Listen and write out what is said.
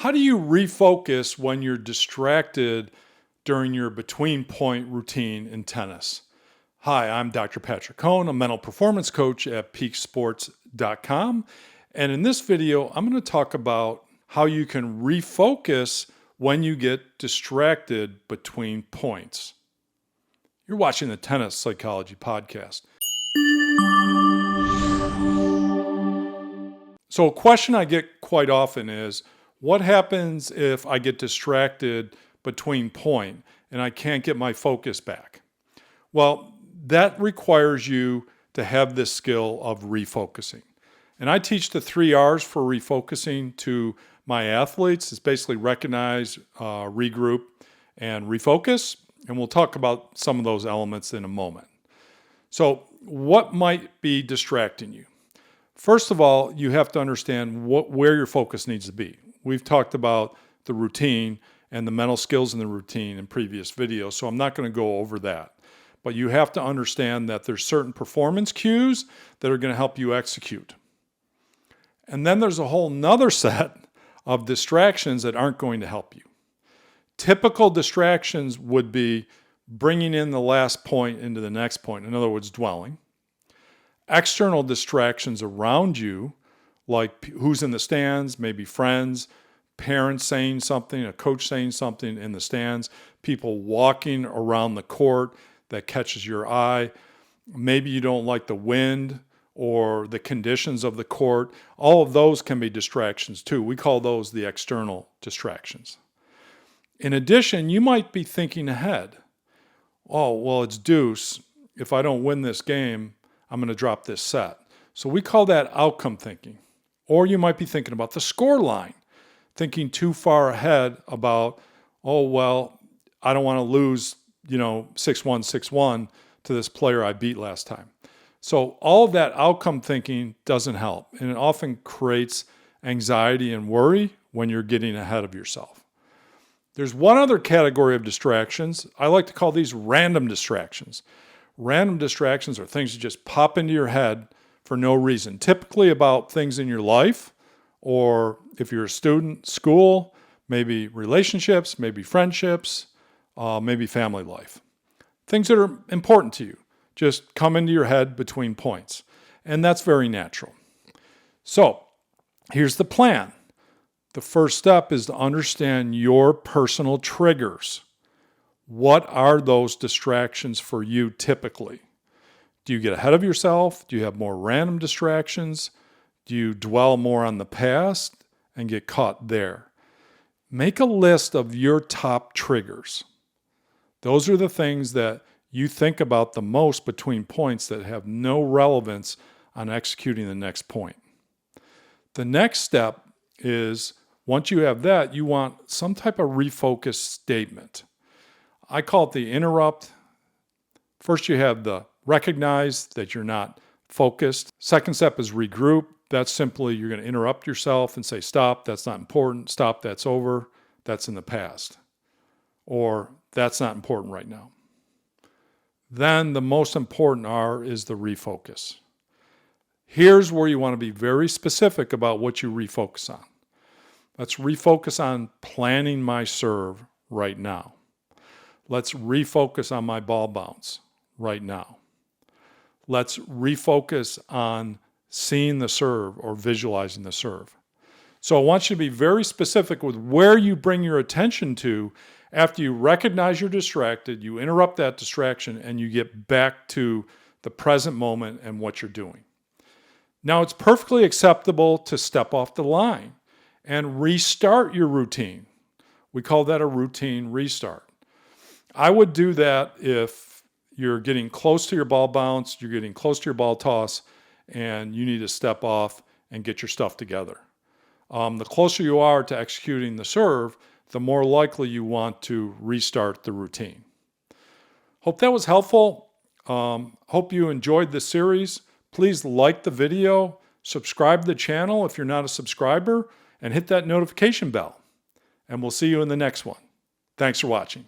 How do you refocus when you're distracted during your between point routine in tennis? Hi, I'm Dr. Patrick Cohn, a mental performance coach at peaksports.com. And in this video, I'm going to talk about how you can refocus when you get distracted between points. You're watching the Tennis Psychology Podcast. So a question I get quite often is, what happens if I get distracted between point and I can't get my focus back? Well, that requires you to have this skill of refocusing. And I teach the 3 R's for refocusing to my athletes. It's basically recognize, regroup, and refocus. And we'll talk about some of those elements in a moment. So what might be distracting you? First of all, you have to understand where your focus needs to be. We've talked about the routine and the mental skills in the routine in previous videos, so I'm not going to go over that. But you have to understand that there's certain performance cues that are going to help you execute. And then there's a whole nother set of distractions that aren't going to help you. Typical distractions would be bringing in the last point into the next point, in other words, dwelling. External distractions around you, like who's in the stands, maybe friends, parents saying something, a coach saying something in the stands, people walking around the court that catches your eye. Maybe you don't like the wind or the conditions of the court. All of those can be distractions too. We call those the external distractions. In addition, you might be thinking ahead. Oh, well, it's deuce. If I don't win this game, I'm going to drop this set. So we call that outcome thinking. Or you might be thinking about the score line, thinking too far ahead about, oh, well, I don't want to lose, 6-1, 6-1 to this player I beat last time. So all of that outcome thinking doesn't help. And it often creates anxiety and worry when you're getting ahead of yourself. There's one other category of distractions. I like to call these random distractions. Random distractions are things that just pop into your head for no reason, typically about things in your life, or if you're a student, school, maybe relationships, maybe friendships, maybe family life. Things that are important to you just come into your head between points, and that's very natural. So here's the plan. The first step is to understand your personal triggers. What are those distractions for you typically? Do you get ahead of yourself? Do you have more random distractions? Do you dwell more on the past and get caught there? Make a list of your top triggers. Those are the things that you think about the most between points that have no relevance on executing the next point. The next step is, once you have that, you want some type of refocus statement. I call it the interrupt. First, you have the recognize that you're not focused. Second step is regroup. That's simply you're going to interrupt yourself and say, stop, that's not important. Stop, that's over. That's in the past. Or that's not important right now. Then the most important R is the refocus. Here's where you want to be very specific about what you refocus on. Let's refocus on planning my serve right now. Let's refocus on my ball bounce right now. Let's refocus on seeing the serve or visualizing the serve. So I want you to be very specific with where you bring your attention to after you recognize you're distracted, you interrupt that distraction, and you get back to the present moment and what you're doing. Now, it's perfectly acceptable to step off the line and restart your routine. We call that a routine restart. I would do that if you're getting close to your ball bounce, you're getting close to your ball toss, and you need to step off and get your stuff together. The closer you are to executing the serve, the more likely you want to restart the routine. Hope that was helpful. Hope you enjoyed this series. Please like the video, subscribe to the channel if you're not a subscriber, and hit that notification bell. And we'll see you in the next one. Thanks for watching.